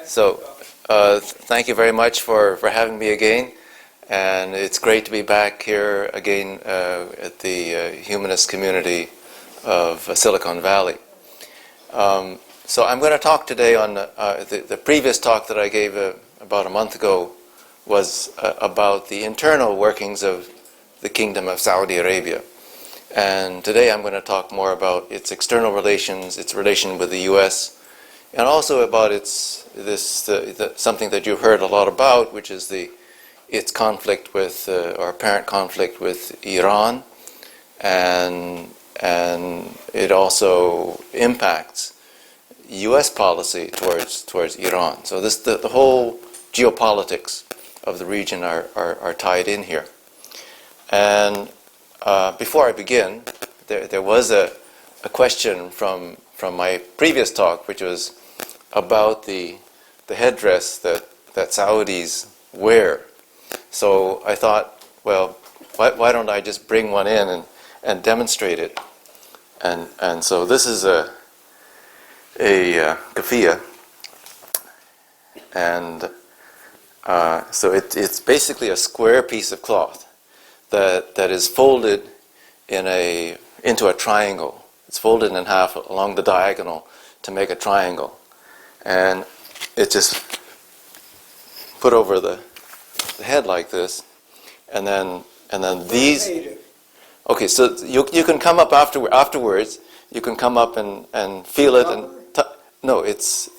So, thank you very much for having me again, and it's great to be back here again at the Humanist community of Silicon Valley. So I'm going to talk today on the previous talk that I gave about a month ago was about the internal workings of the Kingdom of Saudi Arabia. And today I'm going to talk more about its external relations, its relation with the U.S., and also about something that you've heard a lot about, which is its conflict with, or apparent conflict with Iran, and it also impacts U.S. policy towards Iran. So the whole geopolitics of the region are tied in here. And before I begin, there was a question from my previous talk, which was about the headdress that Saudis wear. So I thought, well, why don't I just bring one in and demonstrate it? And so this is a kafia, and so it's basically a square piece of cloth that is folded into a triangle. It's folded in half along the diagonal to make a triangle, and it's just put over the head like this, and then these. Okay, so you can come up afterwards. You can come up and feel it and no, it's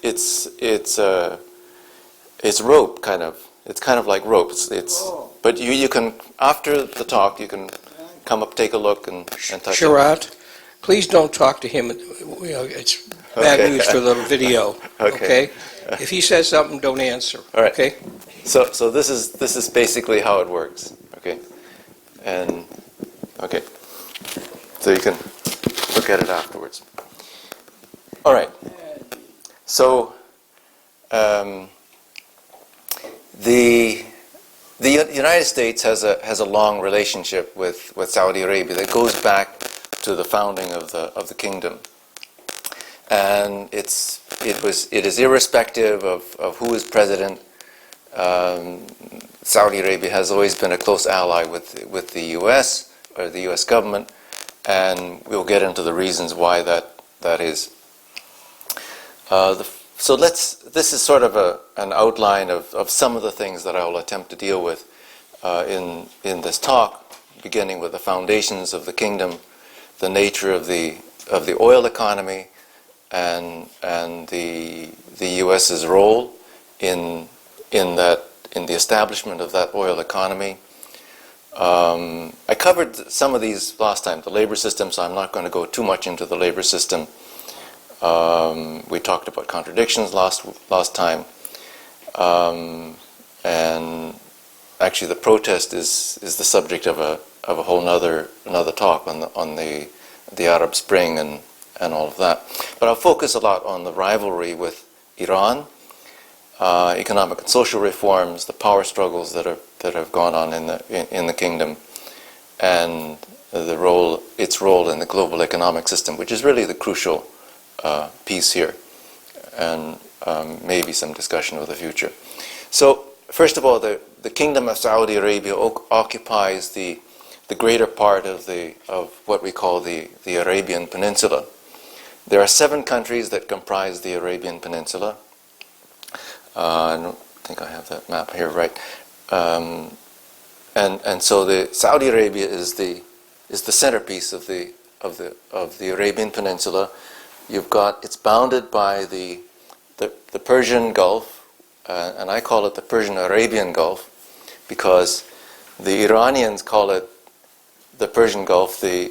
rope kind of. It's kind of like rope. But you can, after the talk, you can come up, take a look, and touch Sharat, it. Please don't talk to him. It's bad news for the video. Okay. If he says something, don't answer. All right. Okay. So this is basically how it works. Okay. And okay. So you can look at it afterwards. All right. So the United States has a long relationship with Saudi Arabia that goes back to the founding of the kingdom, and it is irrespective of who is president. Saudi Arabia has always been a close ally with the U.S. or the U.S. government, and we'll get into the reasons why that is. So this is sort of an outline of some of the things that I will attempt to deal with in this talk, beginning with the foundations of the kingdom, the nature of the oil economy, and the U.S.'s role in the establishment of that oil economy. I covered some of these last time, the labor system, so I'm not going to go too much into the labor system. We talked about contradictions last time, and actually the protest is the subject of a whole another talk on the Arab Spring and all of that. But I'll focus a lot on the rivalry with Iran, economic and social reforms, the power struggles that have gone on in the kingdom, and its role in the global economic system, which is really the crucial piece here, and maybe some discussion of the future. So first of all, the Kingdom of Saudi Arabia occupies the greater part of what we call the Arabian Peninsula. There are 7 countries that comprise the Arabian Peninsula. I don't think I have that map here right. And so the Saudi Arabia is the centerpiece of the Arabian Peninsula. It's bounded by the Persian Gulf, and I call it the Persian-Arabian Gulf, because the Iranians call it the Persian Gulf, the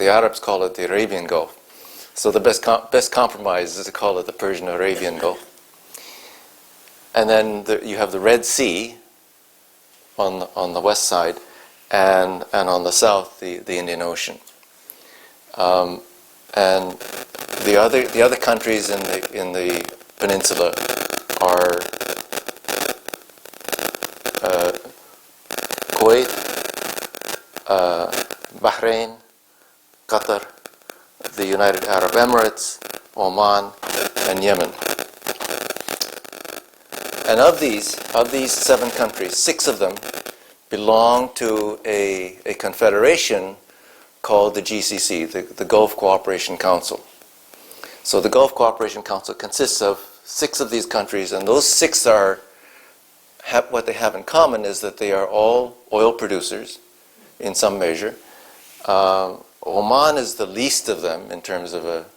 Arabs call it the Arabian Gulf. So the best compromise is to call it the Persian-Arabian Gulf. And then you have the Red Sea on the west side, and on the south the Indian Ocean. And the other countries in the peninsula are Kuwait, Bahrain, Qatar, the United Arab Emirates, Oman, and Yemen. And of these 7 countries, 6 of them belong to a confederation called the GCC, the Gulf Cooperation Council. So the Gulf Cooperation Council consists of 6 of these countries, and those 6 what they have in common is that they are all oil producers in some measure. Oman is the least of them in terms of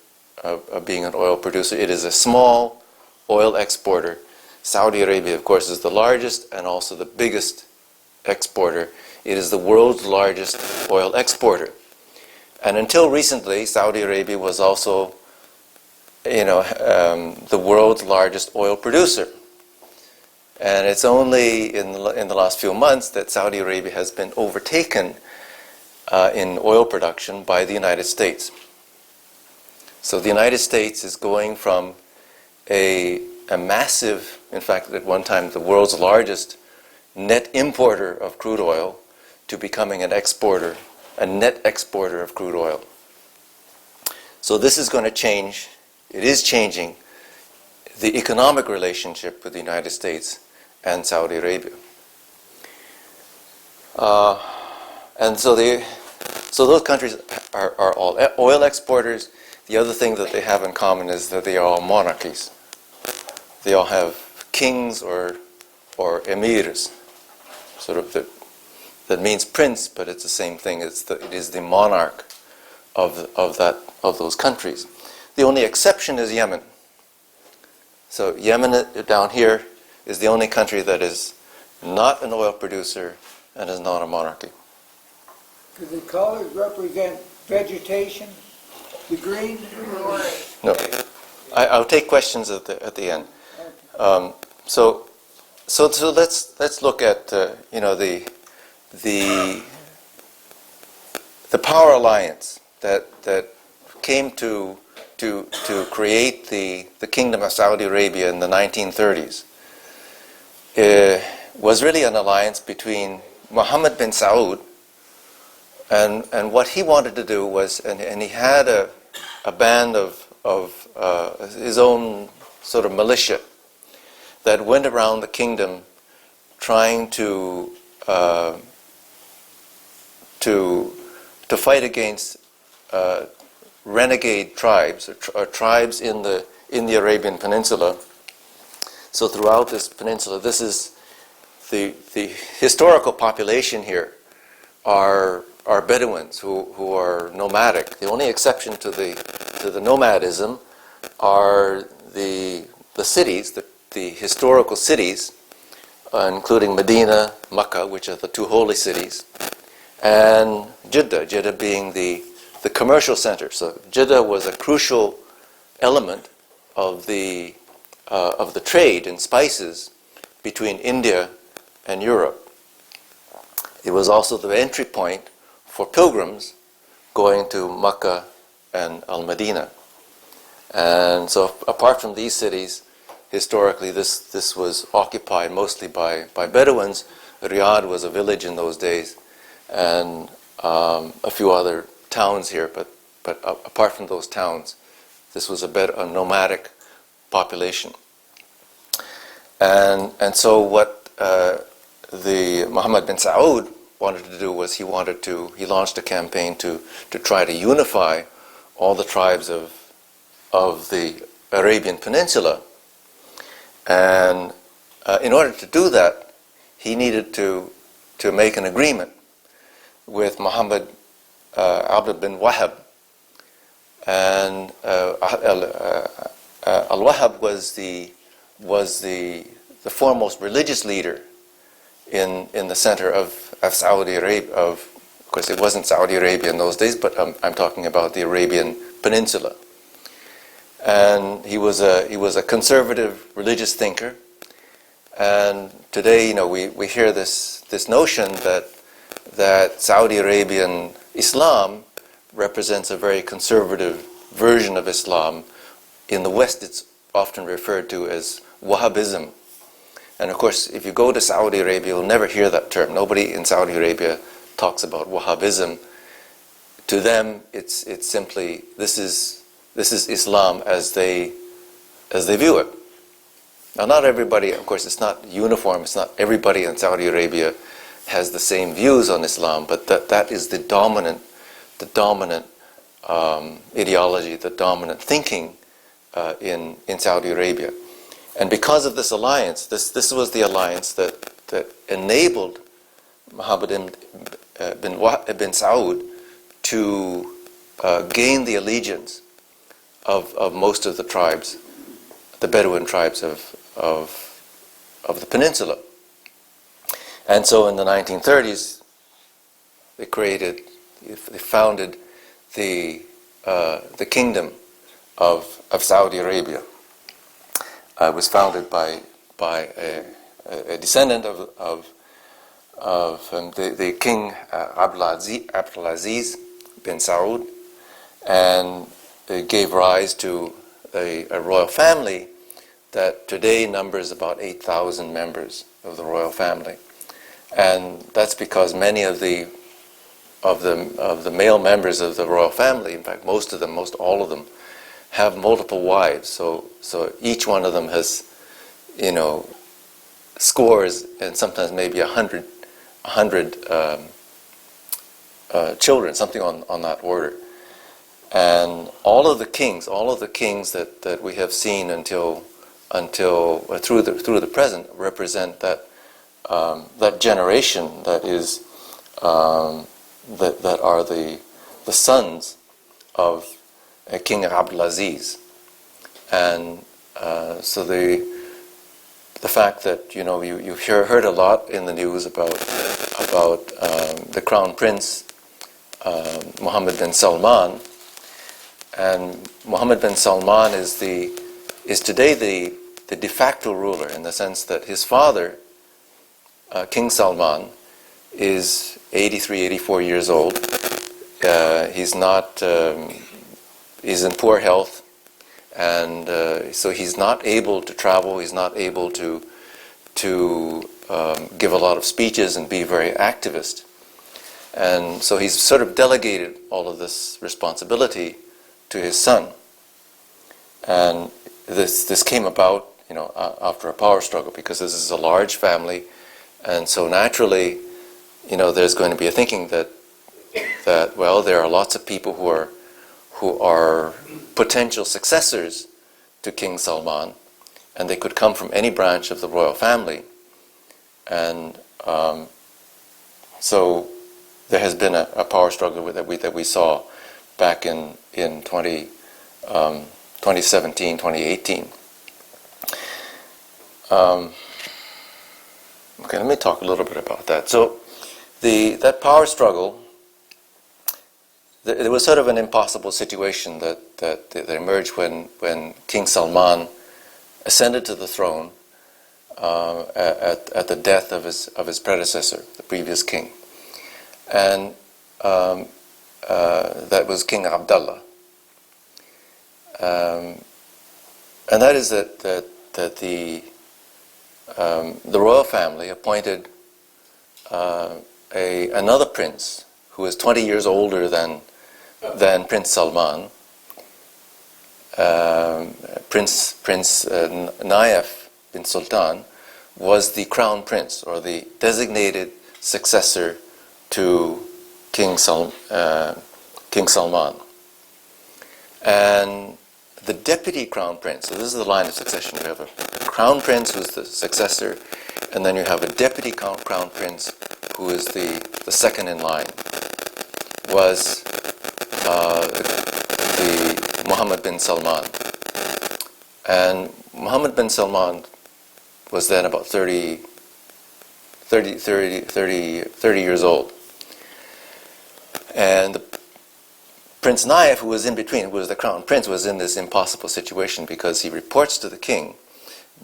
being an oil producer. It is a small oil exporter. Saudi Arabia, of course, is the largest and also the biggest exporter. It is the world's largest oil exporter. And until recently, Saudi Arabia was also, the world's largest oil producer. And it's only in the last few months that Saudi Arabia has been overtaken in oil production by the United States. So the United States is going from a massive, in fact, at one time, the world's largest net importer of crude oil to becoming a net exporter of crude oil. So this is going to change, it is changing the economic relationship with the United States and Saudi Arabia. And so those countries are all oil exporters. The other thing that they have in common is that they are all monarchies. They all have kings or emirs, sort of that means prince, but it's the same thing. It is the monarch of those countries. The only exception is Yemen. So Yemen down here is the only country that is not an oil producer and is not a monarchy. Do the colors represent vegetation? The green? No. I'll take questions at the end. So let's look at the power alliance that came to create the Kingdom of Saudi Arabia in the 1930s. Was really an alliance between Mohammed bin Saud, and what he wanted to do was, and he had a band of his own sort of militia that went around the kingdom trying to fight against renegade tribes or tribes in the Arabian Peninsula. So throughout this peninsula, this is the historical population here are Bedouins who are nomadic. The only exception to the nomadism are the cities, the historical cities, including Medina, Mecca, which are the 2 holy cities, and Jeddah being the commercial center. So Jeddah was a crucial element of the trade in spices between India and Europe. It was also the entry point for pilgrims going to Mecca and Al-Madinah. And so apart from these cities, historically this was occupied mostly by Bedouins. Riyadh was a village in those days, and a few other towns here, but apart from those towns, this was a nomadic population. And so what the Mohammed bin Saud wanted to do was he launched a campaign to try to unify all the tribes of the Arabian Peninsula. And in order to do that, he needed to make an agreement with Muhammad Abd bin Wahab. And Al-Wahhab was the foremost religious leader in the center of Saudi Arabia. Of course, it wasn't Saudi Arabia in those days, but I'm talking about the Arabian Peninsula. And he was a conservative religious thinker. And today, we hear this notion that Saudi Arabian Islam represents a very conservative version of Islam. In the West, it's often referred to as Wahhabism. And of course, if you go to Saudi Arabia, you'll never hear that term. Nobody in Saudi Arabia talks about Wahhabism. To them, it's simply this is Islam as they view it. Now, not everybody, of course, it's not uniform. It's not everybody in Saudi Arabia has the same views on Islam, but that is the dominant ideology, the dominant thinking in Saudi Arabia. And because of this alliance, this was the alliance that enabled Mohammed bin Saud to gain the allegiance of most of the tribes, the Bedouin tribes of the peninsula. And so in the 1930s, they founded the kingdom of Saudi Arabia. It was founded by a descendant of the King Abdulaziz bin Saud, and it gave rise to a royal family that today numbers about 8,000 members of the royal family. And that's because many of the male members of the royal family, in fact most all of them, have multiple wives. So each one of them has, scores and sometimes maybe 100 children, something on that order. And all of the kings that we have seen until through the present represent that generation that is that are the sons of King Abdulaziz. And so the fact that you've heard a lot in the news about the Crown Prince Mohammed bin Salman, and Mohammed bin Salman is today the de facto ruler, in the sense that his father, King Salman, is 83, 84 years old. He's in poor health, and so he's not able to travel. He's not able to give a lot of speeches and be very activist. And so he's sort of delegated all of this responsibility to his son. And this came about, after a power struggle, because this is a large family, and so naturally, there's going to be a thinking that well, there are lots of people who are potential successors to King Salman, and they could come from any branch of the royal family. And so there has been a power struggle that we saw back in 2017, 2018. Okay, let me talk a little bit about that. So that power struggle, there was sort of an impossible situation that emerged when King Salman ascended to the throne at the death of his predecessor, the previous king, and that was King Abdullah, and that is that the royal family appointed another prince who was 20 years older than Prince Salman, Prince Nayef bin Sultan, was the crown prince, or the designated successor to King Salman. And the deputy crown prince, so this is the line of succession. You have a crown prince who's the successor, and then you have a deputy crown prince who is the second in line, was the Mohammed bin Salman. And Mohammed bin Salman was then about 30 years old. And Prince Nayef, who was in between, who was the crown prince, was in this impossible situation because he reports to the king,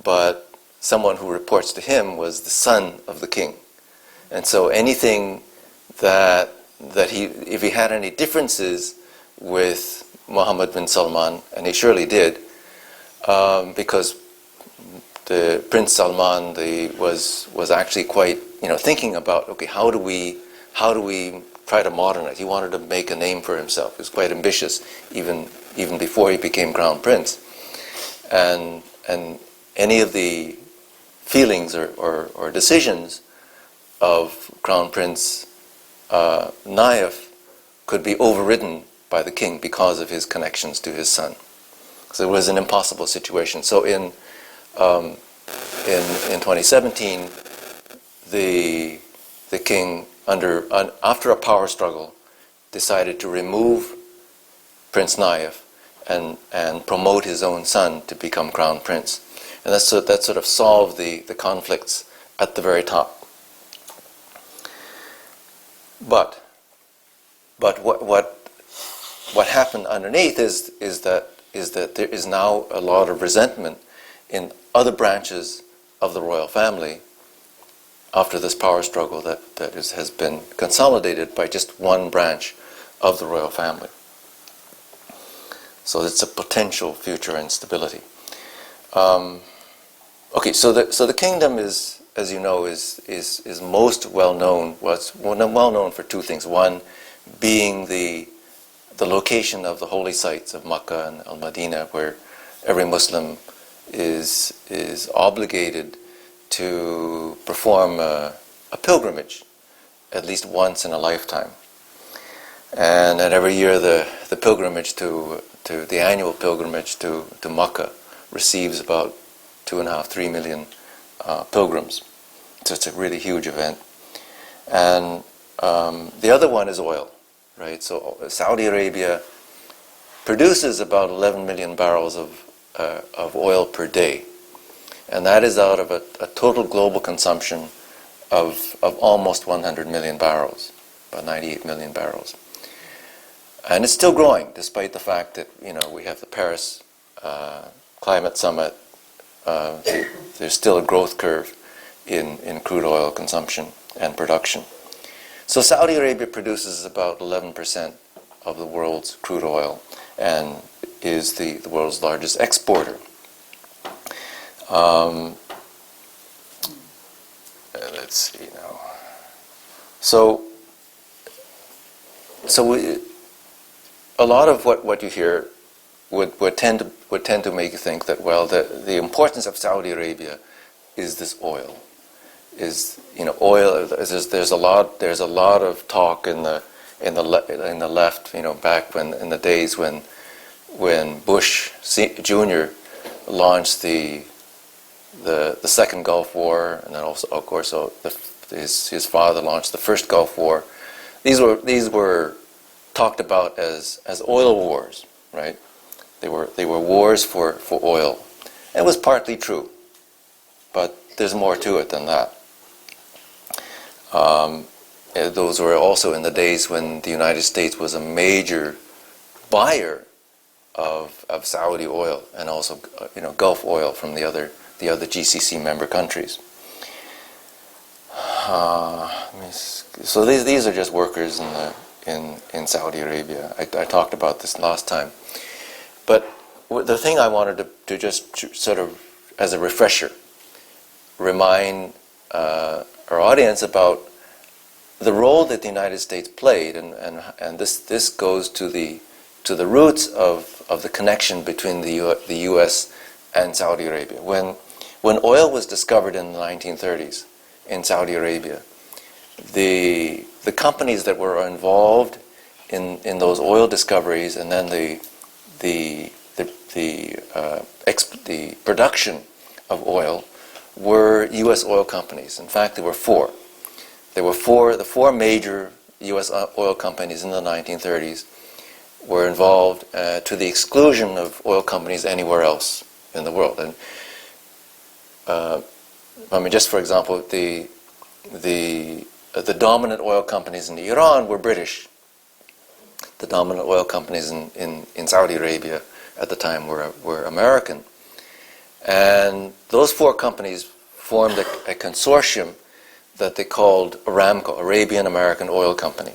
but someone who reports to him was the son of the king. And so anything that if he had any differences with Mohammed bin Salman, and he surely did, because the Prince Salman was actually quite thinking about, okay, how do we try to modernize. He wanted to make a name for himself. He was quite ambitious even before he became crown prince, and any of the feelings or decisions of Crown Prince Nayef could be overridden by the king because of his connections to his son. So it was an impossible situation. So in 2017, the king, after a power struggle, decided to remove Prince Nayef and promote his own son to become crown prince. And that sort of solved the conflicts at the very top. But what happened underneath is that there is now a lot of resentment in other branches of the royal family after this power struggle that has been consolidated by just one branch of the royal family. So it's a potential future instability. Okay, so the kingdom is, as you know, is most well known. Was well known for two things. One, being the location of the holy sites of Makkah and Al-Madinah, where every Muslim is obligated to perform a pilgrimage at least once in a lifetime. And every year the pilgrimage to the annual pilgrimage to Makkah receives about 2.5-3 million pilgrims. So it's a really huge event. And the other one is oil, right? So Saudi Arabia produces about 11 million barrels of oil per day. And that is out of a total global consumption of almost 100 million barrels, about 98 million barrels. And it's still growing, despite the fact that, we have the Paris climate summit. There's still a growth curve in crude oil consumption and production. So Saudi Arabia produces about 11% of the world's crude oil and is the world's largest exporter. Let's see now. So a lot of what you hear would tend to make you think that, well, the importance of Saudi Arabia is this oil. Oil. There's a lot of talk in the left. Back in the days when Bush Jr. launched the second Gulf War, and then also, of course, his father launched the first Gulf War. These were talked about as oil wars, right? They were wars for oil. And it was partly true, but there's more to it than that. Those were also in the days when the United States was a major buyer of Saudi oil and also Gulf oil from the other GCC member countries. So these are just workers in Saudi Arabia. I talked about this last time. But the thing I wanted to just sort of, as a refresher, remind our audience about the role that the United States played, and this goes to the roots of the connection between the U.S. and Saudi Arabia. When oil was discovered in the 1930s in Saudi Arabia, the companies that were involved in those oil discoveries and then the production of oil were U.S. oil companies. In fact, there were four. The four major U.S. oil companies in the 1930s were involved to the exclusion of oil companies anywhere else in the world. And just for example, the dominant oil companies in Iran were British. The dominant oil companies in Saudi Arabia at the time were American. And those four companies formed a consortium that they called Aramco, Arabian American Oil Company.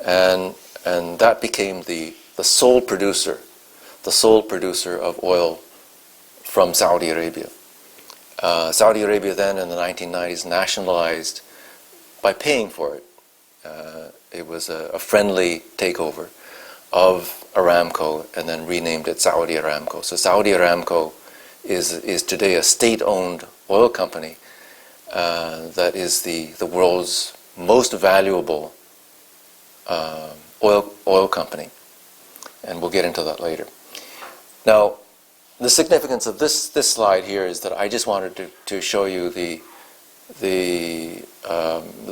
And that became the sole producer of oil from Saudi Arabia. Saudi Arabia then in the 1990s nationalized by paying for it. It was a friendly takeover of Aramco and then renamed it Saudi Aramco. So Saudi Aramco is today a state-owned oil company that is the world's most valuable oil company. And we'll get into that later. Now, the significance of this slide here is that I just wanted to show you the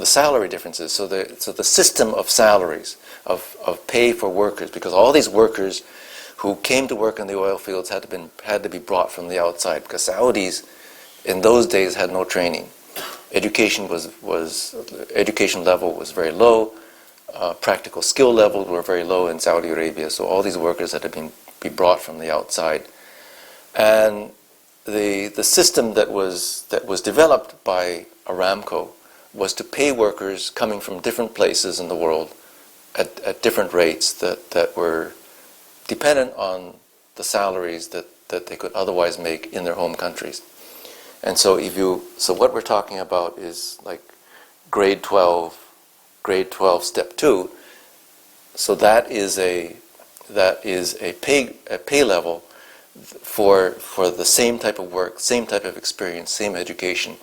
salary differences. So the system of salaries, of pay for workers, because all these workers who came to work in the oil fields had to be brought from the outside, because Saudis in those days had no training. Education education level was very low. Practical skill levels were very low in Saudi Arabia, so all these workers had to be brought from the outside. And the system that was developed by Aramco was to pay workers coming from different places in the world at different rates that were dependent on the salaries that they could otherwise make in their home countries. And so what we're talking about is like grade 12 step 2. So that is a pay level for the same type of work, same type of experience, same education.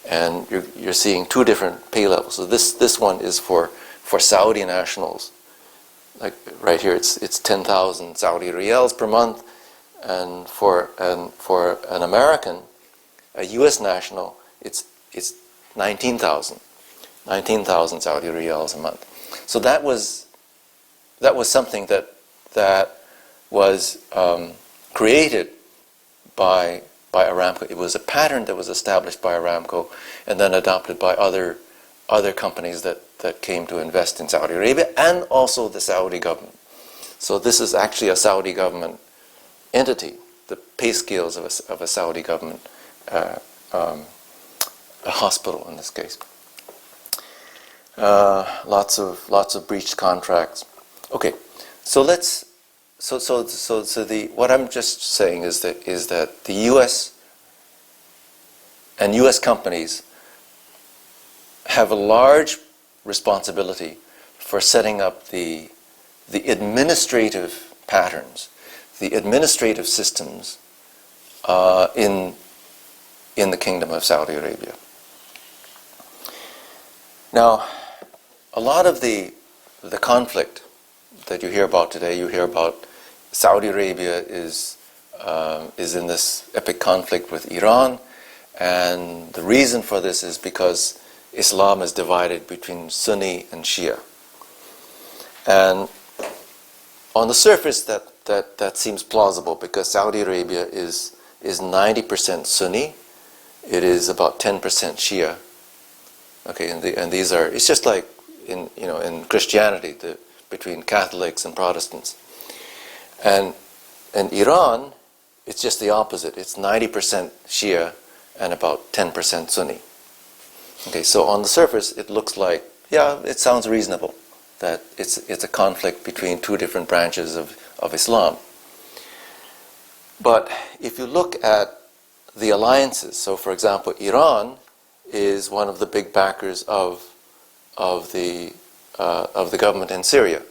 And you're seeing two different pay levels. So this one is for Saudi nationals. Like right here, it's 10,000 Saudi riyals per month, and for an American, a U.S. national, it's 19,000 Saudi riyals a month. So that was something that was created by Aramco. It was a pattern that was established by Aramco and then adopted by other companies that came to invest in Saudi Arabia, and also the Saudi government. So this is actually a Saudi government entity, the pay scales of a Saudi government a hospital in this case. Lots of breached contracts. Okay, so what I'm just saying is that the U.S. and U.S. companies have a large responsibility for setting up the administrative patterns, the administrative systems in the Kingdom of Saudi Arabia. Now, a lot of the conflict that you hear about today, you hear about Saudi Arabia is in this epic conflict with Iran, and the reason for this is because Islam is divided between Sunni and Shia. And on the surface, that seems plausible, because Saudi Arabia is 90% Sunni. It is about 10% Shia. Okay, and these are, it's just like in Christianity, between Catholics and Protestants. And Iran, it's just the opposite. It's 90% Shia and about 10% Sunni. Okay, so on the surface, it looks like, yeah, it sounds reasonable that it's a conflict between two different branches of Islam. But if you look at the alliances, so for example, Iran is one of the big backers of the government in Syria,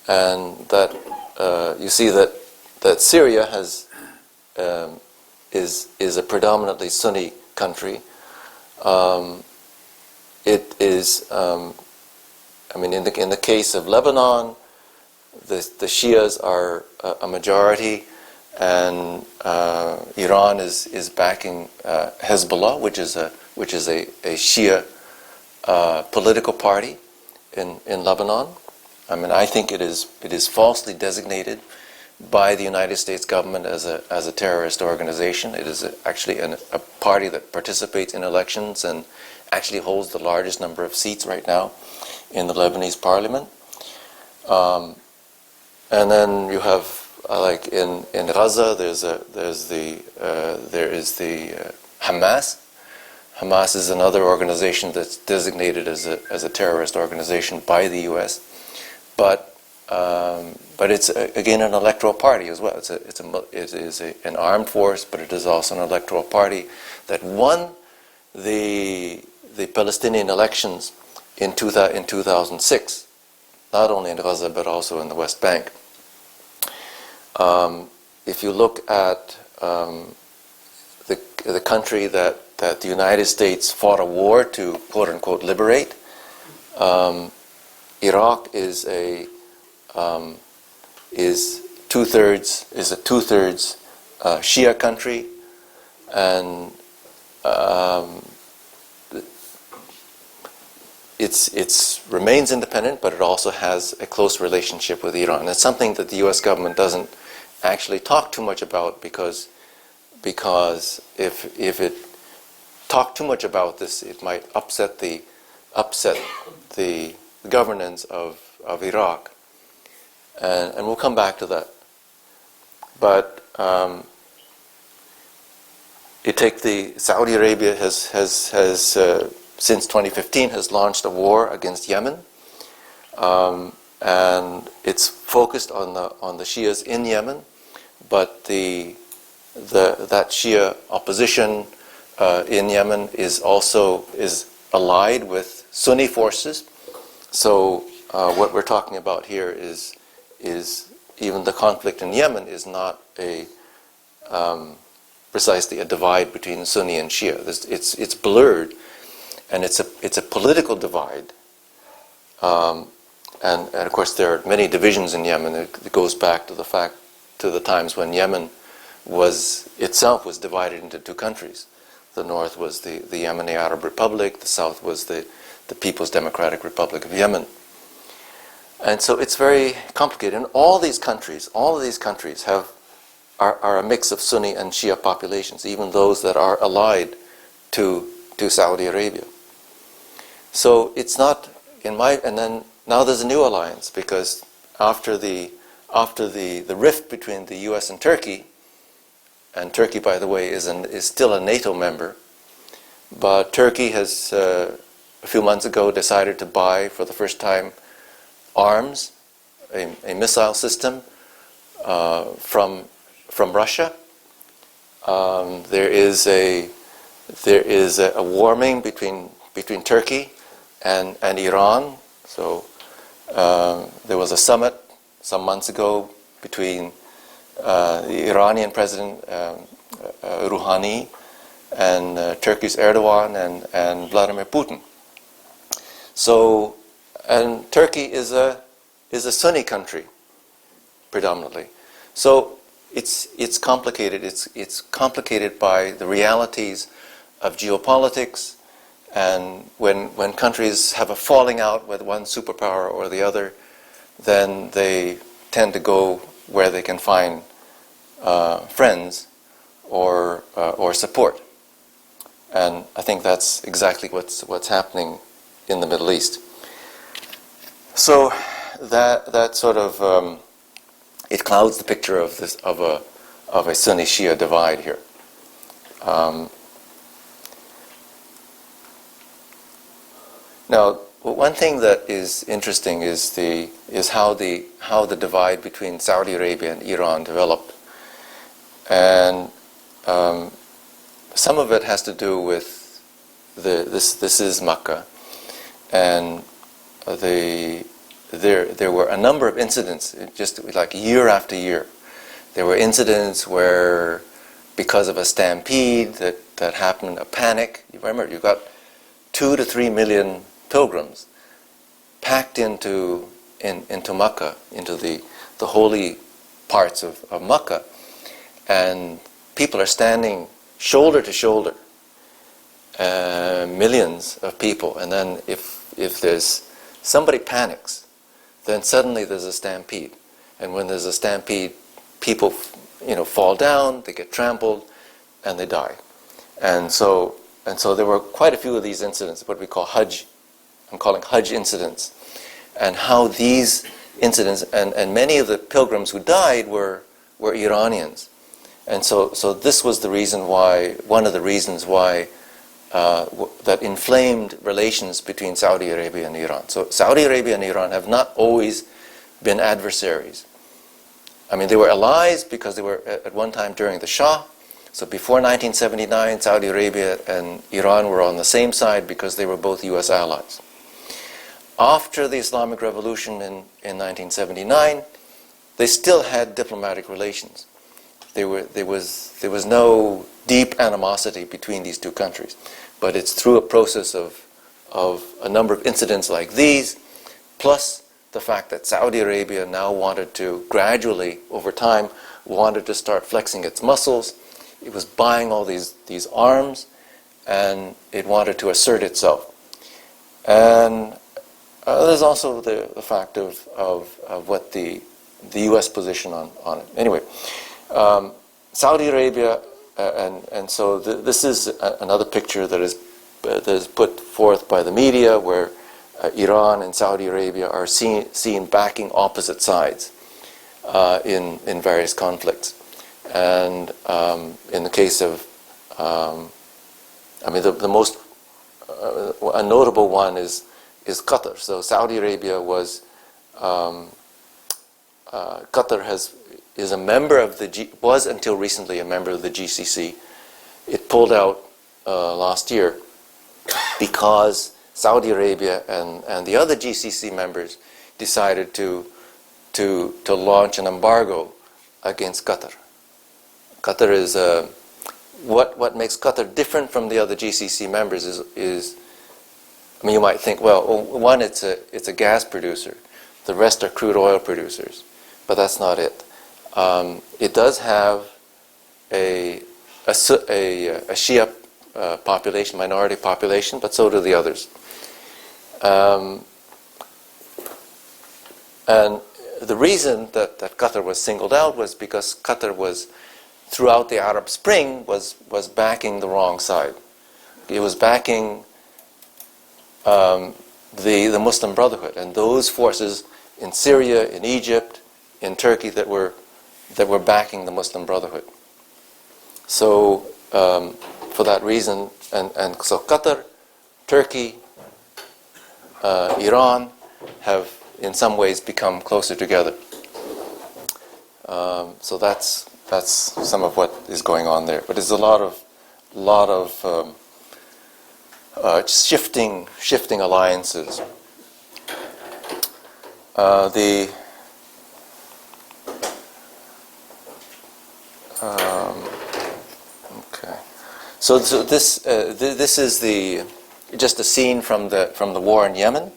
and that you see that Syria is a predominantly Sunni country. It is, in the case of Lebanon, the Shias are a majority, and Iran is backing Hezbollah, which is a Shia political party in Lebanon. I think it is falsely designated by the United States government as a terrorist organization. It is actually a party that participates in elections and actually holds the largest number of seats right now in the Lebanese parliament. And then you have, like in Gaza, there is the Hamas. Hamas is another organization that's designated as a terrorist organization by the U.S. But it's again an electoral party as well. It is an armed force, but it is also an electoral party that won the Palestinian elections in 2006, not only in Gaza but also in the West Bank. If you look at the country that the United States fought a war to quote unquote liberate. Iraq is a two-thirds Shia country, and it remains independent, but it also has a close relationship with Iran. It's something that the U.S. government doesn't actually talk too much about, because if it talked too much about this, it might upset the governance of Iraq, and we'll come back to that. But you take Saudi Arabia has since 2015 has launched a war against Yemen, and it's focused on the Shias in Yemen, but that Shia opposition in Yemen is allied with Sunni forces. So what we're talking about here is even the conflict in Yemen is not precisely a divide between Sunni and Shia. It's blurred, and it's a political divide. And of course there are many divisions in Yemen. It goes back to the times when Yemen was divided into two countries. The north was the Yemeni Arab Republic, the south was the People's Democratic Republic of Yemen. And so it's very complicated. And all of these countries are a mix of Sunni and Shia populations, even those that are allied to Saudi Arabia. So it's not and then now there's a new alliance, because after the rift between the U.S. and Turkey by the way is still a NATO member, but Turkey has a few months ago decided to buy for the first time arms, a missile system from Russia. There is a warming between Turkey and Iran. So there was a summit some months ago between the Iranian President Rouhani and Turkey's Erdogan and Vladimir Putin. So, and Turkey is a Sunni country predominantly. So it's complicated. It's complicated by the realities of geopolitics, and when countries have a falling out with one superpower or the other, then they tend to go where they can find friends or support. And I think that's exactly what's happening in the Middle East. So that sort of it clouds the picture of a Sunni Shia divide here. Now, one thing that is interesting is how the divide between Saudi Arabia and Iran developed, and some of it has to do with this is Makkah, and there were a number of incidents, just like year after year. There were incidents where, because of a stampede that happened, a panic. You remember, you got 2 to 3 million pilgrims packed into Makkah, into the holy parts of Makkah, and people are standing shoulder to shoulder, millions of people, and then if there's somebody panics, then suddenly there's a stampede, and when there's a stampede, people fall down, they get trampled, and they die, and so there were quite a few of these incidents, what we call Hajj. I'm calling Hajj incidents, and how these incidents, and many of the pilgrims who died were Iranians, and so this was one of the reasons why that inflamed relations between Saudi Arabia and Iran. So Saudi Arabia and Iran have not always been adversaries. I mean, they were allies because they were at one time during the Shah. So before 1979, Saudi Arabia and Iran were on the same side because they were both U.S. allies. After the Islamic Revolution in 1979, they still had diplomatic relations. there was no deep animosity between these two countries. But it's through a process of a number of incidents like these, plus the fact that Saudi Arabia now wanted to gradually, over time, wanted to start flexing its muscles. It was buying all these arms, and it wanted to assert itself. And there's also the fact of what the U.S. position on it. Anyway, Saudi Arabia, and so this is another picture that is put forth by the media, where Iran and Saudi Arabia are seen backing opposite sides in various conflicts. And in the case of, the most a notable one is Qatar. So Saudi Arabia was Qatar is a member of was until recently a member of the GCC. It pulled out last year because Saudi Arabia and the other GCC members decided to launch an embargo against Qatar. Qatar is what makes Qatar different from the other GCC members is you might think, well, one, it's a gas producer. The rest are crude oil producers, but that's not it. It does have a Shia population, minority population, but so do the others. And the reason that Qatar was singled out was because Qatar was, throughout the Arab Spring, was backing the wrong side. It was backing the Muslim Brotherhood and those forces in Syria, in Egypt, in Turkey that were backing the Muslim Brotherhood. So for that reason, and so Qatar, Turkey, Iran have in some ways become closer together. So that's some of what is going on there. But there's a lot of shifting alliances. Okay. So this is just a scene from the war in Yemen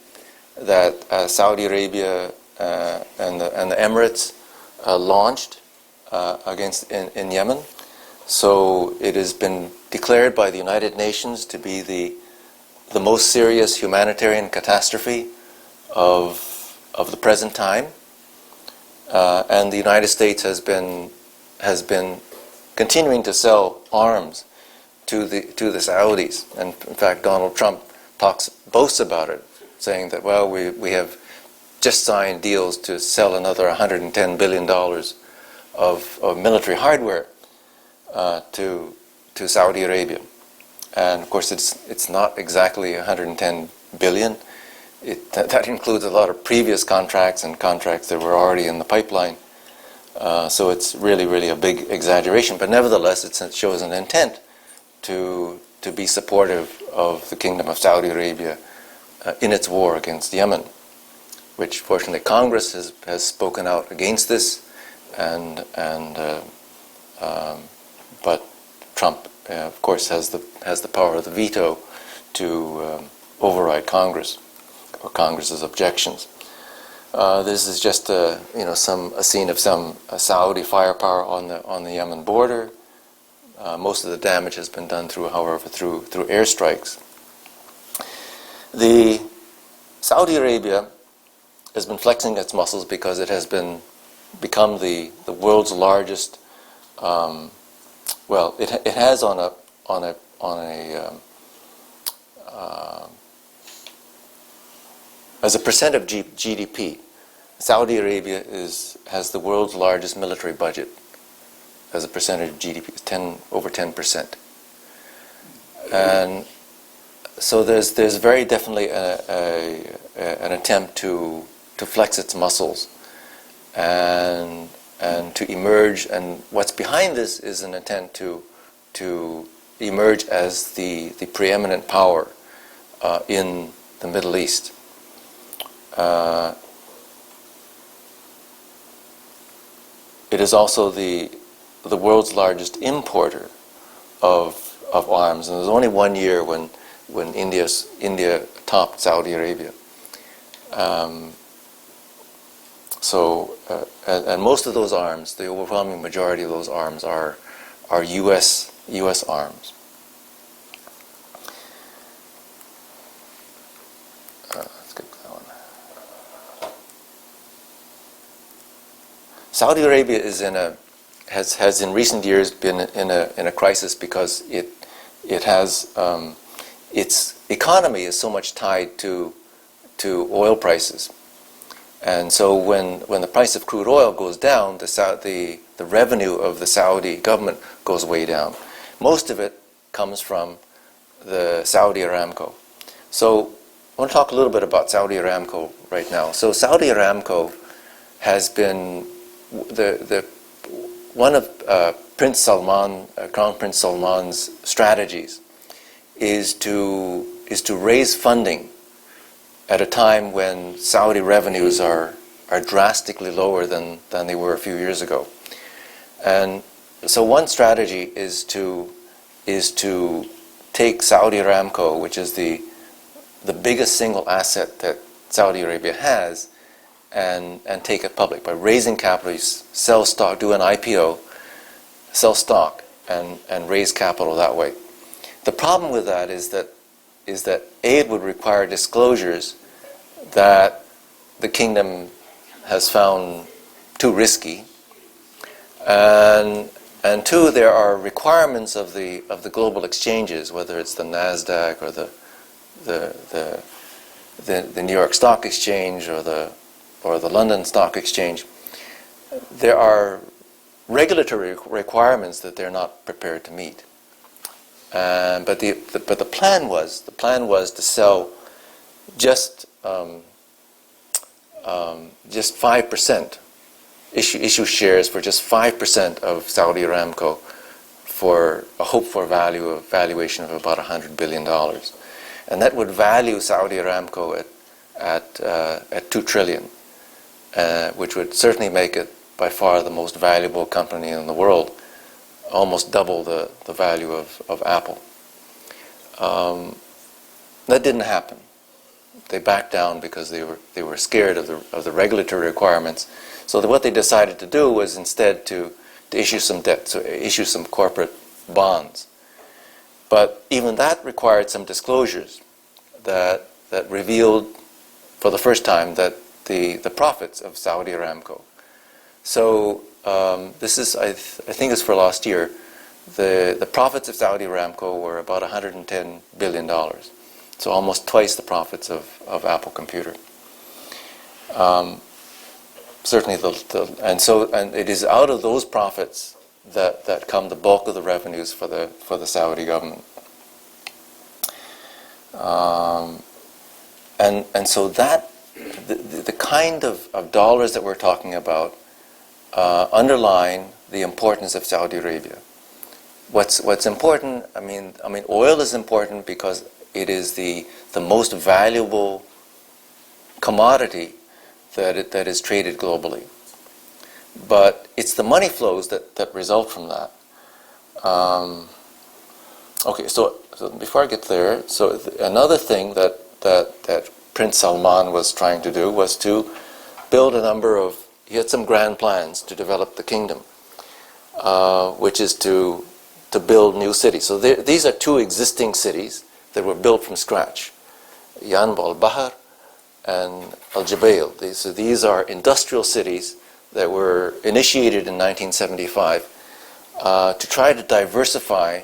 that Saudi Arabia and the Emirates launched against in Yemen. So it has been declared by the United Nations to be the most serious humanitarian catastrophe of the present time, and the United States has been continuing to sell arms to the Saudis, and in fact Donald Trump boasts about it, saying that, well, we have just signed deals to sell another $110 billion of military hardware to Saudi Arabia. And of course it's not exactly 110 billion. That includes a lot of previous contracts and contracts that were already in the pipeline. So it's really a big exaggeration, but nevertheless it shows an intent to be supportive of the Kingdom of Saudi Arabia in its war against Yemen, which fortunately Congress has spoken out against this, but Trump of course has the power of the veto to override Congress or Congress's objections. This is just a scene of some Saudi firepower on the Yemen border. Most of the damage has been done through airstrikes. The Saudi Arabia has been flexing its muscles because it has become the world's largest. It has as a percent of GDP, Saudi Arabia has the world's largest military budget as a percentage of GDP, over 10%. And so there's very definitely an attempt to flex its muscles and to emerge. And what's behind this is an attempt to emerge as the preeminent power in the Middle East. It is also the world's largest importer of arms, and there was only 1 year when India topped Saudi Arabia. And most of those arms, the overwhelming majority of those arms, are U.S. arms. Let's get that one. Saudi Arabia has in recent years been in a crisis because it has its economy is so much tied to oil prices. And so when the price of crude oil goes down, the revenue of the Saudi government goes way down. Most of it comes from the Saudi Aramco. So I want to talk a little bit about Saudi Aramco right now. So Saudi Aramco has been one of Prince Salman, Crown Prince Salman's strategies is to raise funding at a time when Saudi revenues are drastically lower than they were a few years ago. And so one strategy is to take Saudi Aramco, which is the biggest single asset that Saudi Arabia has, and take it public by raising capital, sell stock, do an IPO, sell stock, and raise capital that way. The problem with that is that it would require disclosures that the kingdom has found too risky, and two, there are requirements of the global exchanges, whether it's the Nasdaq or the New York Stock Exchange or the London Stock Exchange. There are regulatory requirements that they're not prepared to meet. But the plan was to sell just 5%, issue shares for just 5% of Saudi Aramco for a hoped-for valuation of about $100 billion, and that would value Saudi Aramco at $2 trillion, which would certainly make it by far the most valuable company in the world, almost double the value of Apple. That didn't happen. They backed down because they were scared of the regulatory requirements. So what they decided to do was instead to issue some debt, so issue some corporate bonds. But even that required some disclosures that revealed for the first time that the profits of Saudi Aramco. So this is, I think it's for last year, the profits of Saudi Aramco were about $110 billion. So almost twice the profits of Apple Computer. Certainly, and it is out of those profits that come the bulk of the revenues for the Saudi government. And so that the kind of dollars that we're talking about underline the importance of Saudi Arabia. What's important? I mean, oil is important because it is the most valuable commodity that is traded globally. But it's the money flows that result from that. Okay, so before I get there, so another thing that Prince Salman was trying to do was to build he had some grand plans to develop the kingdom, which is to build new cities. So these are two existing cities that were built from scratch, Yanb al-Bahar and Al-Jubail. These are industrial cities that were initiated in 1975 to try to diversify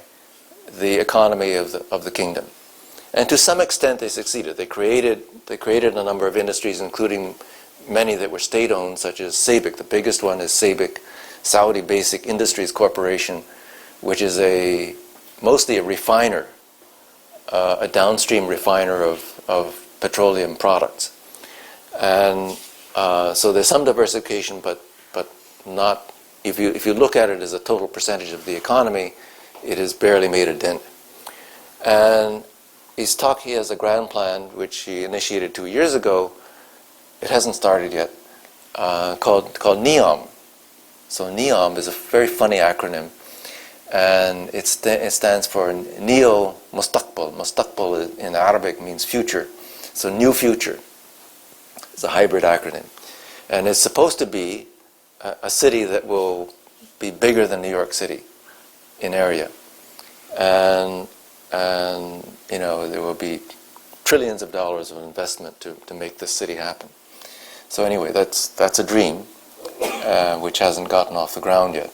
the economy of the kingdom. And to some extent they succeeded. They created a number of industries, including many that were state-owned, such as SABIC. The biggest one is SABIC, Saudi Basic Industries Corporation, which is mostly a refiner, a downstream refiner of petroleum products. And so there's some diversification, but not, if you look at it as a total percentage of the economy, it has barely made a dent. And he has a grand plan, which he initiated 2 years ago. It hasn't started yet, called NEOM. So NEOM is a very funny acronym, and it stands for Neo Mustaqbal. Mustaqbal in Arabic means future. So new future. It's a hybrid acronym. And it's supposed to be a city that will be bigger than New York City in area. And you know, there will be trillions of dollars of investment to make this city happen. So anyway, that's a dream, which hasn't gotten off the ground yet.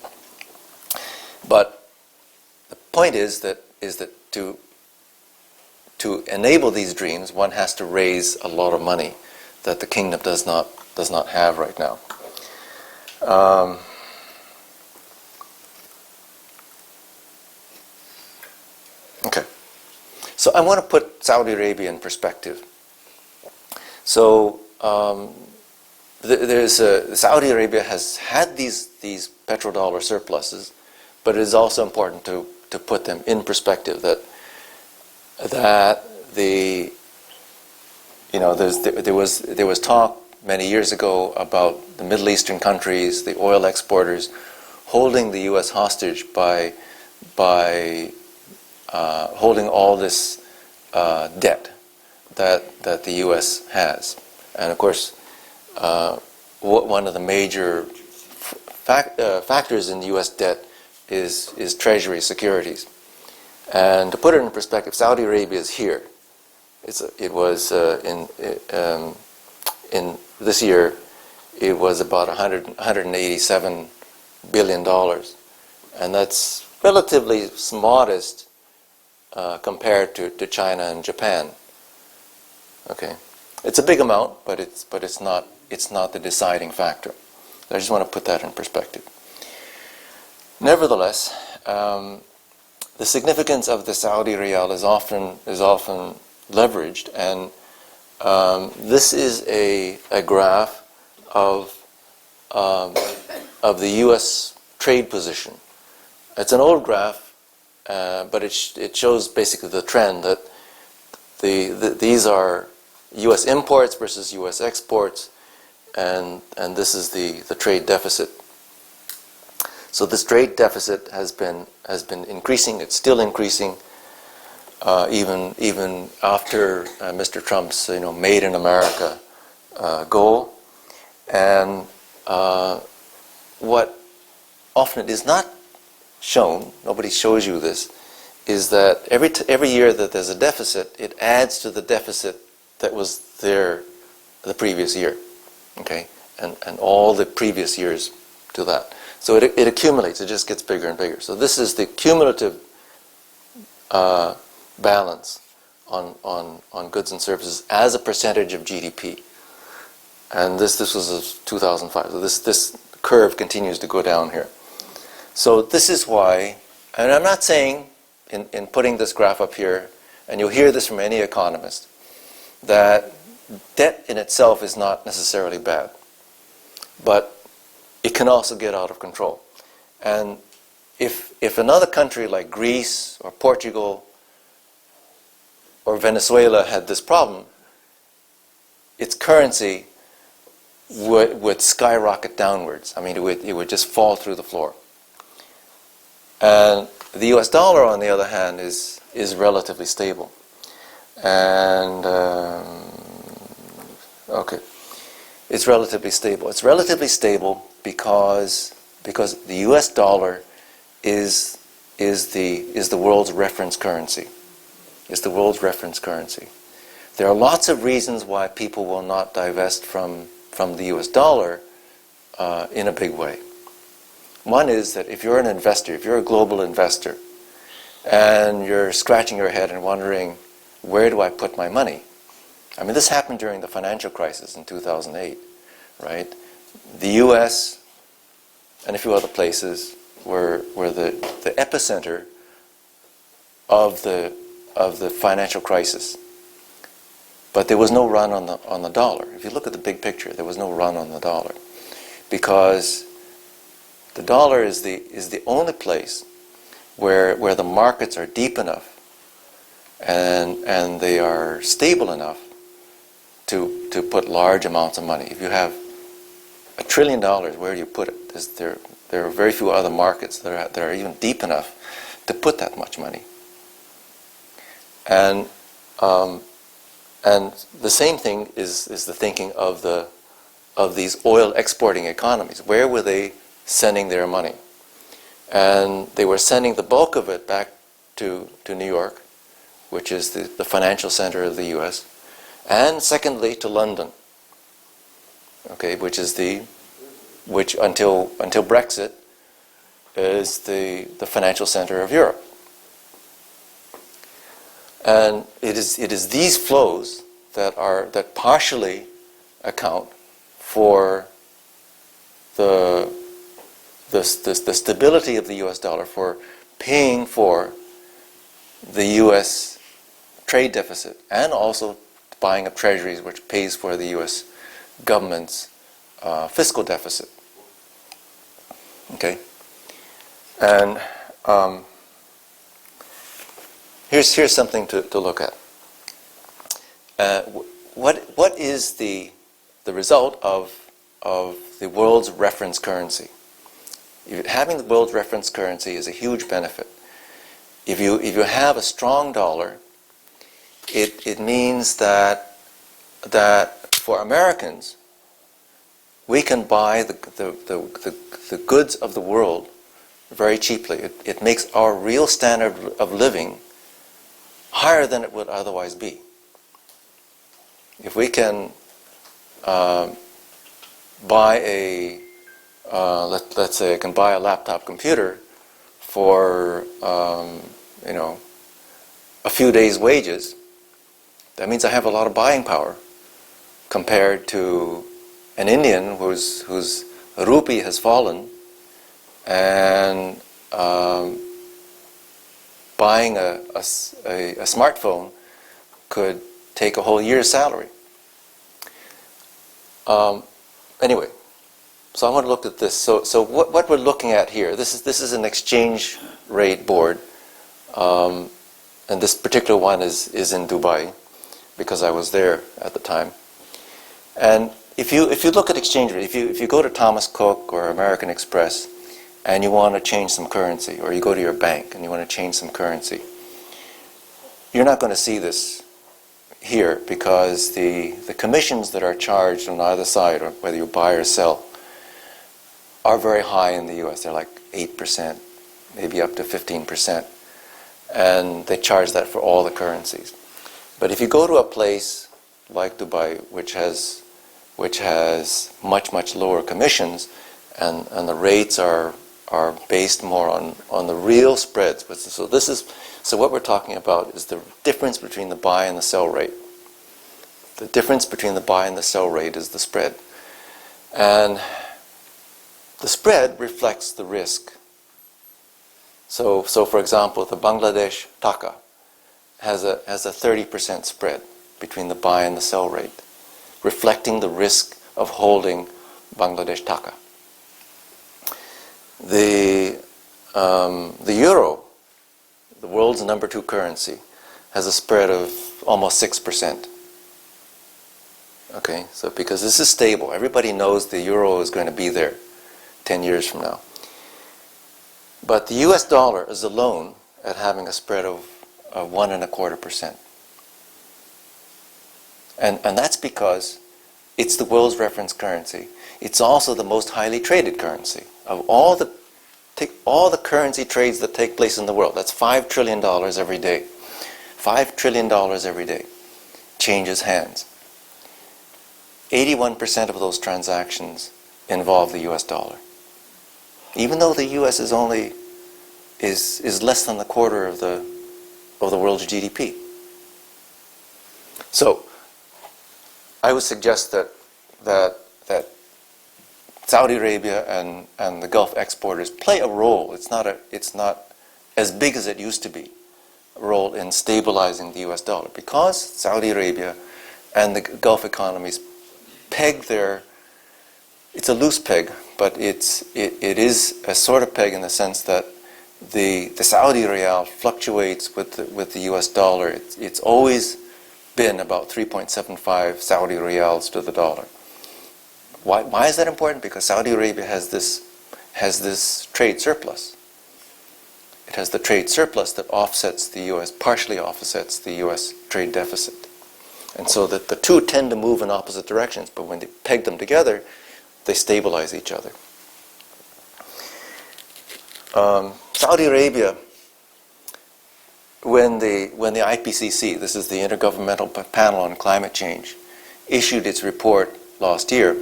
But the point is that to enable these dreams, one has to raise a lot of money that the kingdom does not have right now. Okay, so I want to put Saudi Arabia in perspective. So Saudi Arabia has had these petrodollar surpluses, but it is also important to put them in perspective. That there was talk many years ago about the Middle Eastern countries, the oil exporters, holding the U.S. hostage by holding all this debt that the U.S. has. And of course, one of the major factors in the U.S. debt is Treasury securities. And to put it in perspective, Saudi Arabia is here. It was in this year, it was about $187 billion, and that's relatively modest compared to China and Japan. Okay, it's a big amount, but it's not the deciding factor. I just want to put that in perspective. Nevertheless, the significance of the Saudi riyal is often leveraged, and this is a graph of the U.S. trade position. It's an old graph, but it shows basically the trend that these are U.S. imports versus U.S. exports, and this is the trade deficit. So this trade deficit has been increasing. It's still increasing, even after Mr. Trump's Made in America goal. And what often is not shown, nobody shows you this, is that every year that there's a deficit, it adds to the deficit that was there the previous year, okay, and all the previous years to that. So it accumulates. It just gets bigger and bigger. So this is the cumulative balance on goods and services as a percentage of GDP. And this was 2005. So this curve continues to go down here. So this is why, and I'm not saying in putting this graph up here, and you'll hear this from any economist, that debt in itself is not necessarily bad, but it can also get out of control. And if another country like Greece or Portugal or Venezuela had this problem, its currency would skyrocket downwards. I mean, it would just fall through the floor. And the US dollar, on the other hand, is relatively stable. And okay, it's relatively stable. It's relatively stable because the US dollar is the world's reference currency. It's the world's reference currency. There are lots of reasons why people will not divest from the US dollar in a big way. One is that if you're an investor, if you're a global investor, and you're scratching your head and wondering, where do I put my money? I mean, this happened during the financial crisis in 2008, right? The US and a few other places were the epicenter of the financial crisis. But there was no run on the dollar. If you look at the big picture, there was no run on the dollar, because the dollar is the only place where the markets are deep enough and they are stable enough to put large amounts of money. If you have $1 trillion, where do you put it? There are very few other markets that are even deep enough to put that much money. And the same thing is the thinking of these oil exporting economies. Where were they sending their money? And they were sending the bulk of it back to New York, which is the financial center of the U.S., and secondly to London, okay, which until Brexit is the financial center of Europe. And it is these flows that partially account for the stability of the U.S. dollar, for paying for the U.S. trade deficit, and also buying up treasuries, which pays for the U.S. government's fiscal deficit. Okay, and here's something to look at. What is the result of the world's reference currency? Having the world's reference currency is a huge benefit. If you have a strong dollar, it means that for Americans, we can buy the goods of the world very cheaply. It makes our real standard of living higher than it would otherwise be. If we can buy let's say I can buy a laptop computer for a few days' wages, that means I have a lot of buying power compared to an Indian whose rupee has fallen, and buying a smartphone could take a whole year's salary. Anyway, so I want to look at this. So what we're looking at here, this is an exchange rate board, and this particular one is in Dubai, because I was there at the time. And if you look at exchange rate, if you go to Thomas Cook or American Express and you want to change some currency, or you go to your bank and you want to change some currency, you're not going to see this here, because the commissions that are charged on either side, or whether you buy or sell, are very high in the US. They're like 8%, maybe up to 15%. And they charge that for all the currencies. But if you go to a place like Dubai, which has much lower commissions, and the rates are based more on the real spreads. So what we're talking about is the difference between the buy and the sell rate. The difference between the buy and the sell rate is the spread. And the spread reflects the risk. So for example, the Bangladesh taka has a 30% spread between the buy and the sell rate, reflecting the risk of holding Bangladesh taka. The euro, the world's number 2 currency, has a spread of almost 6%. Okay, so because this is stable, everybody knows the euro is going to be there 10 years from now. But the US dollar is alone at having a spread of 1.25%. And that's because it's the world's reference currency. It's also the most highly traded currency. Of all the currency trades that take place in the world, that's $5 trillion every day. $5 trillion every day changes hands. 81% of those transactions involve the US dollar. Even though the US is less than a quarter of the world's GDP. So I would suggest that Saudi Arabia and the Gulf exporters play a role. It's not as big as it used to be, a role in stabilizing the US dollar, because Saudi Arabia and the Gulf economies peg it's a loose peg, but it is a sort of peg in the sense that the Saudi riyal fluctuates with the US dollar. It's always been about 3.75 Saudi riyals to the dollar. Why is that important? Because Saudi Arabia has this trade surplus. It has the trade surplus that offsets the U.S., partially offsets the U.S. trade deficit. And so that the two tend to move in opposite directions, but when they peg them together, they stabilize each other. Saudi Arabia, when the IPCC, this is the Intergovernmental Panel on Climate Change, issued its report last year,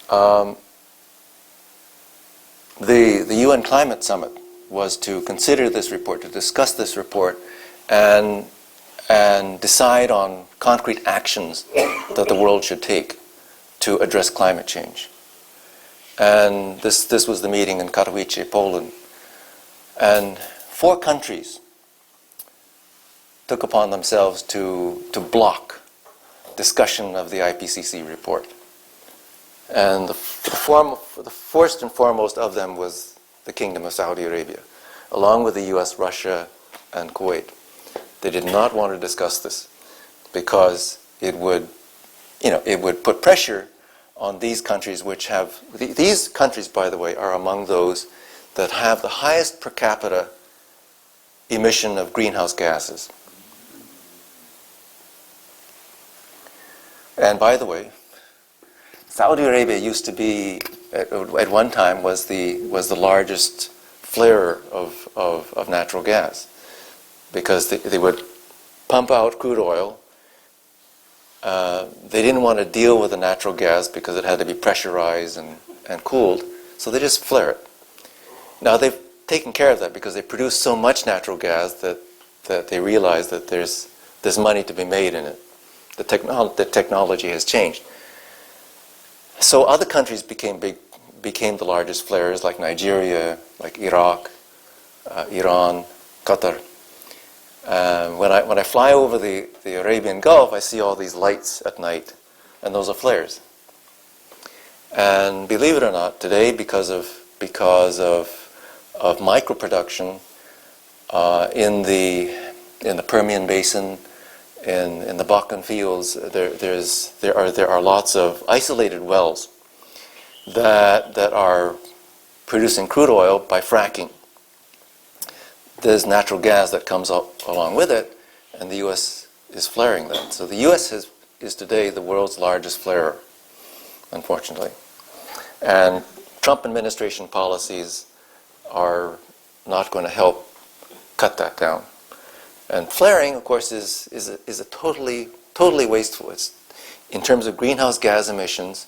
the UN Climate Summit was to consider this report, to discuss this report, and decide on concrete actions that the world should take to address climate change. And this was the meeting in Katowice, Poland. And 4 countries took upon themselves to block discussion of the IPCC report. And the first and foremost of them was the Kingdom of Saudi Arabia, along with the US, Russia, and Kuwait. They did not want to discuss this because it would put pressure on these countries which have, these countries, by the way, are among those that have the highest per capita emission of greenhouse gases. And by the way, Saudi Arabia used to be, at one time, was the largest flarer of natural gas, because they would pump out crude oil. They didn't want to deal with the natural gas because it had to be pressurized and cooled, so they just flare it. Now they've taken care of that because they produce so much natural gas that they realize that there's money to be made in it. The technology has changed. So other countries became the largest flares, like Nigeria, like Iraq, Iran, Qatar. When I fly over the Arabian Gulf, I see all these lights at night, and those are flares. And believe it or not, today, because of micro production in the Permian Basin, in the Bakken fields, there are lots of isolated wells that are producing crude oil by fracking. There's natural gas that comes up along with it, and the U.S. is flaring that. So the U.S. is today the world's largest flarer, unfortunately. And Trump administration policies are not going to help cut that down. And flaring, of course, is a totally wasteful. It's, in terms of greenhouse gas emissions,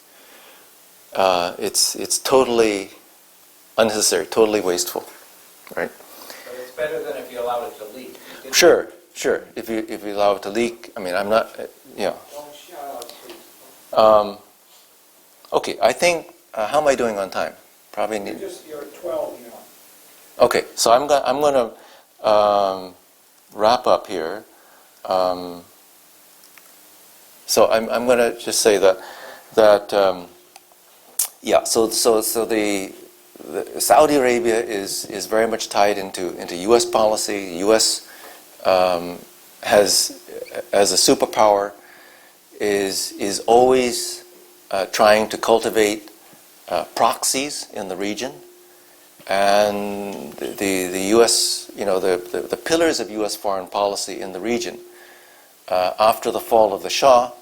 it's totally unnecessary, totally wasteful, right? But it's better than if you allowed it to leak. Sure. If you allow it to leak, I mean, I'm not, yeah. Don't shout out, please. Okay, I think, how am I doing on time? Probably need. You're 12 now. Okay, so I'm going to wrap up here. So I'm going to just say that yeah. So the Saudi Arabia is very much tied into U.S. policy. U.S. has, as a superpower, is always trying to cultivate proxies in the region. And the U.S., the pillars of U.S. foreign policy in the region, after the fall of the Shah,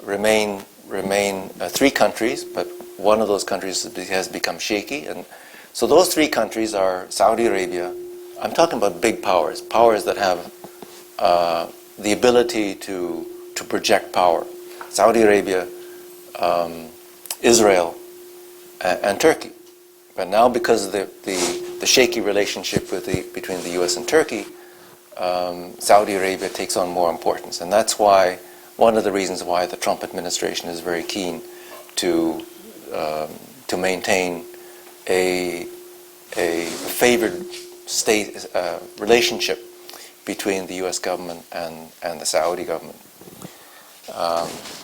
remain 3 countries, but one of those countries has become shaky. And so those 3 countries are Saudi Arabia. I'm talking about big powers that have the ability to project power. Saudi Arabia, Israel, and Turkey. But now, because of the shaky relationship between the U.S. and Turkey, Saudi Arabia takes on more importance. And that's why, one of the reasons why the Trump administration is very keen to maintain a favored state relationship between the U.S. government and the Saudi government.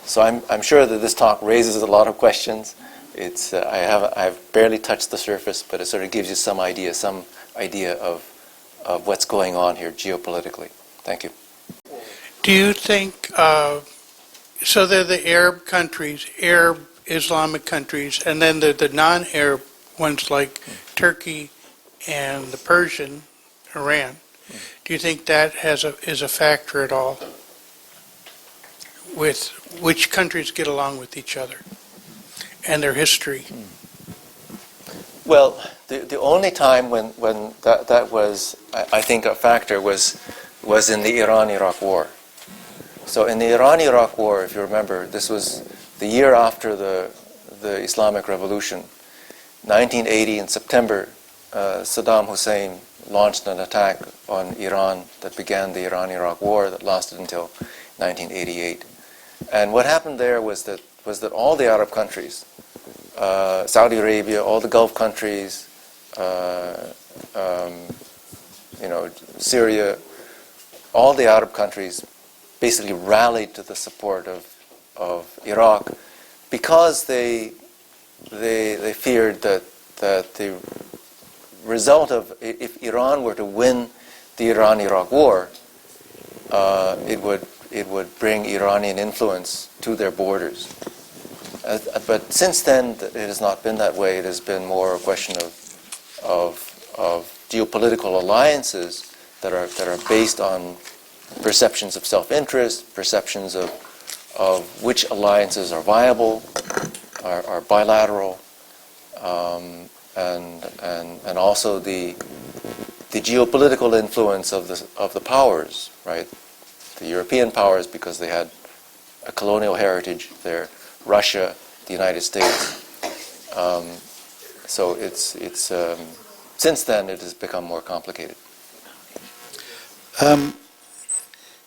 So I'm sure that this talk raises a lot of questions. It's I've barely touched the surface, but it sort of gives you some idea of what's going on here geopolitically. Thank you. Do you think, so they're the Arab countries, Arab Islamic countries, and then the non-Arab ones like Turkey and the Persian, Iran. Do you think that is a factor at all with which countries get along with each other and their history? Well, the only time when that was, I think, a factor was in the Iran-Iraq War. So in the Iran-Iraq War, if you remember, this was the year after the Islamic Revolution. 1980 in September, Saddam Hussein launched an attack on Iran that began the Iran-Iraq War that lasted until 1988. And what happened there was that all the Arab countries, Saudi Arabia, all the Gulf countries, Syria, all the Arab countries basically rallied to the support of Iraq because they feared that the result of, if Iran were to win the Iran-Iraq War, it would bring Iranian influence to their borders. But since then, it has not been that way. It has been more a question of geopolitical alliances that are based on perceptions of self-interest, perceptions of which alliances are viable, are bilateral, and also the geopolitical influence of the powers, right? The European powers, because they had a colonial heritage there. Russia, the United States. So it's since then it has become more complicated.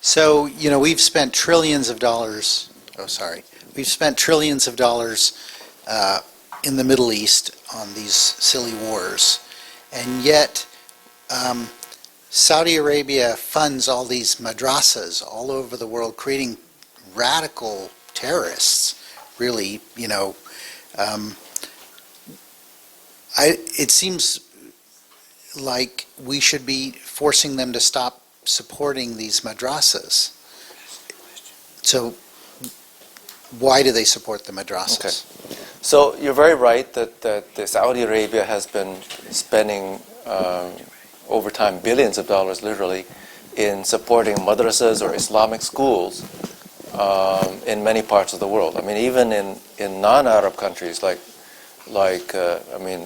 So, we've spent trillions of dollars, we've spent trillions of dollars in the Middle East on these silly wars, and yet Saudi Arabia funds all these madrasas all over the world, creating radical terrorists, really, it seems like we should be forcing them to stop supporting these madrasas. So why do they support the madrasas? Okay. So you're very right that Saudi Arabia has been spending over time billions of dollars, literally, in supporting madrasas or Islamic schools in many parts of the world. I mean, even in non-Arab countries like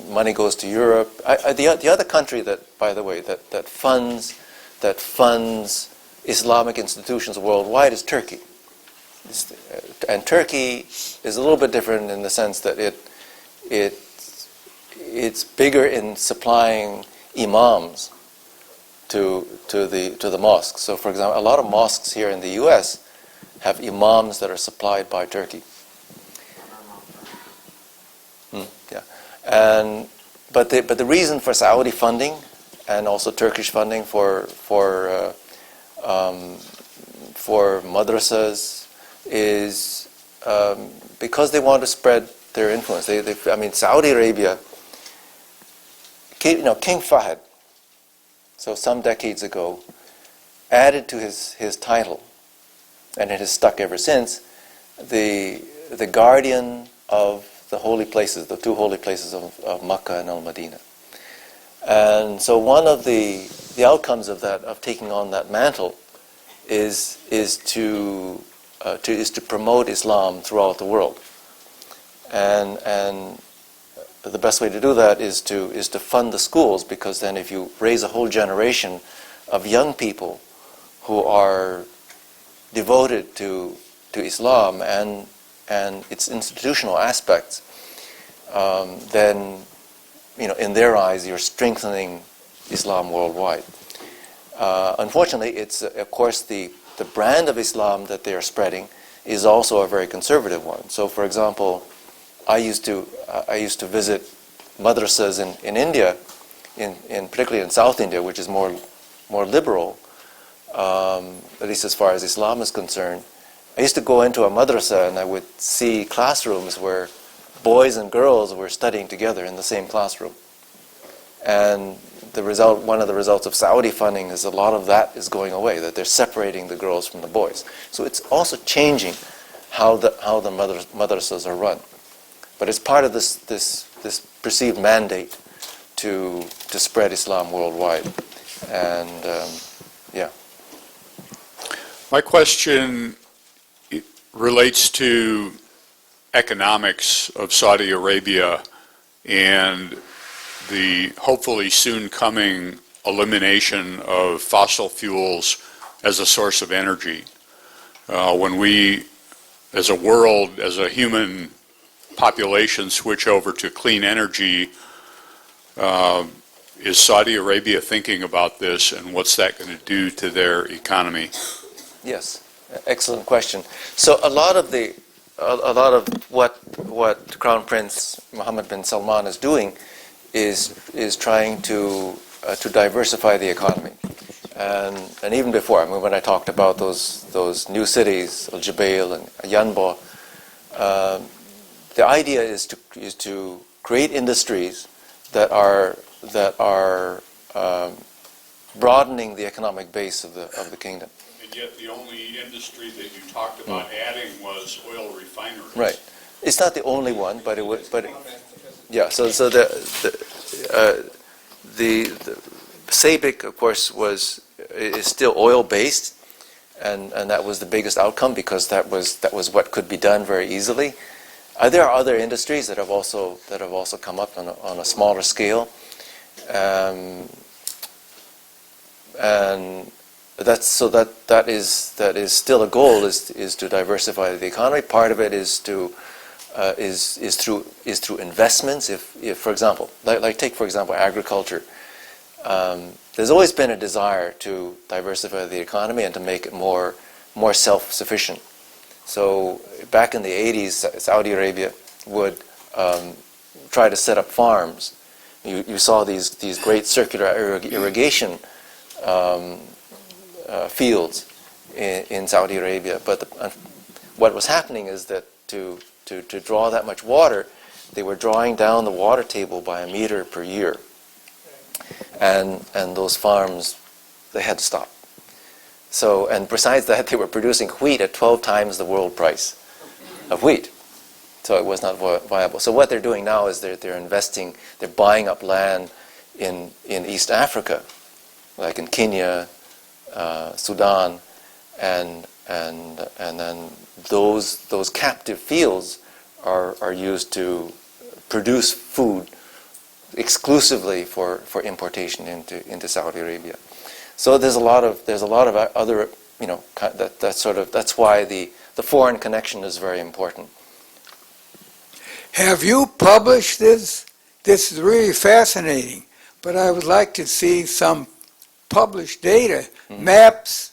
money goes to Europe. The other country that, by the way, that funds Islamic institutions worldwide is Turkey. And Turkey is a little bit different in the sense that it's bigger in supplying imams to the mosques. So, for example, a lot of mosques here in the U.S. have imams that are supplied by Turkey. Yeah, but the reason for Saudi funding and also Turkish funding for madrasas is because they want to spread their influence. Saudi Arabia, King Fahd, so some decades ago, added to his title, and it has stuck ever since, the guardian of the holy places, the two holy places of Makkah and Al-Madinah. And so one of the outcomes of that, of taking on that mantle, is to promote Islam throughout the world. And the best way to do that is to fund the schools, because then if you raise a whole generation of young people who are devoted to Islam and its institutional aspects, then in their eyes you're strengthening Islam worldwide. Unfortunately, it's of course the brand of Islam that they are spreading is also a very conservative one. So, for example, I used to visit madrasas in India, particularly in South India, which is more liberal, at least as far as Islam is concerned. I used to go into a madrasa and I would see classrooms where boys and girls were studying together in the same classroom. And one of the results of Saudi funding is a lot of that is going away, that they're separating the girls from the boys. So it's also changing how the madrasas are run. But it's part of this perceived mandate to spread Islam worldwide. And yeah. My question relates to economics of Saudi Arabia and the hopefully soon coming elimination of fossil fuels as a source of energy. When we, as a world, as a human population, switch over to clean energy, is Saudi Arabia thinking about this, and what's that going to do to their economy? Yes, excellent question. So a lot of what Crown Prince Mohammed bin Salman is doing is trying to diversify the economy, and even before, I mean, when I talked about those new cities, Al Jubail and Yanbo, the idea is to create industries that are broadening the economic base of the kingdom. And yet the only industry that you talked about adding was oil refineries. Right. It's not the only one, but it would. But yeah. So the SABIC, of course, is still oil based, and that was the biggest outcome because that was what could be done very easily. There are other industries that have also come up on a smaller scale, and that is still a goal is to diversify the economy. Part of it is through investments. If for example, take for example agriculture. There's always been a desire to diversify the economy and to make it more self-sufficient. So back in the 80s, Saudi Arabia would try to set up farms. You saw these great circular irrigation fields in Saudi Arabia. But what was happening is that to draw that much water, they were drawing down the water table by a meter per year. And those farms, they had to stop. So, and besides that, they were producing wheat at 12 times the world price of wheat. So it was not viable. So what they're doing now is they're investing, they're buying up land in East Africa, like in Kenya, Sudan, and then those captive fields are used to produce food exclusively for importation into Saudi Arabia. So there's a lot of other, that's why the foreign connection is very important. Have you published this? This is really fascinating, but I would like to see some published data, maps,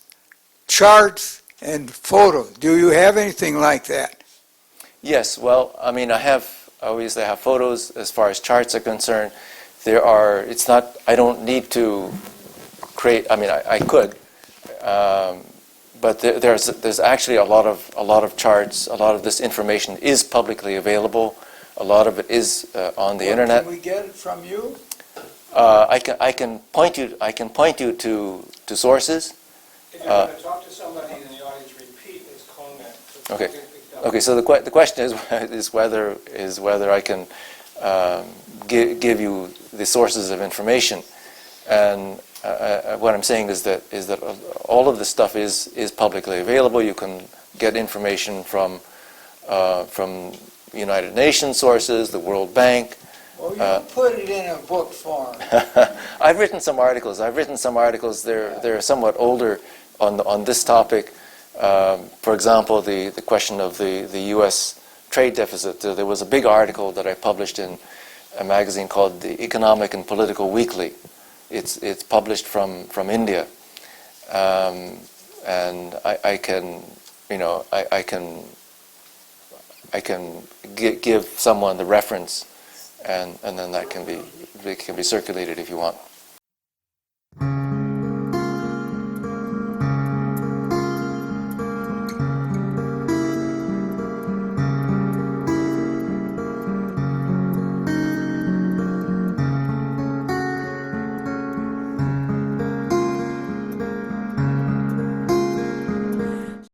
charts, and photos. Do you have anything like that? Yes, well, I mean, I obviously have photos as far as charts are concerned. I don't need to create, I mean, I could, but there's actually a lot of charts. A lot of this information is publicly available. A lot of it is on the internet. Can we get it from you? I can point you to sources. If you're going to talk to somebody in the audience, repeat his comment. Okay. Okay. So the question is whether I can give you the sources of information, and what I'm saying is that all of this stuff is publicly available. You can get information from United Nations sources, the World Bank. Well, you put it in a book form. I've written some articles. They're somewhat older on this topic. For example, the question of the U.S. trade deficit. There was a big article that I published in a magazine called the Economic and Political Weekly. It's published from India, and I can give someone the reference, and then that can be circulated if you want.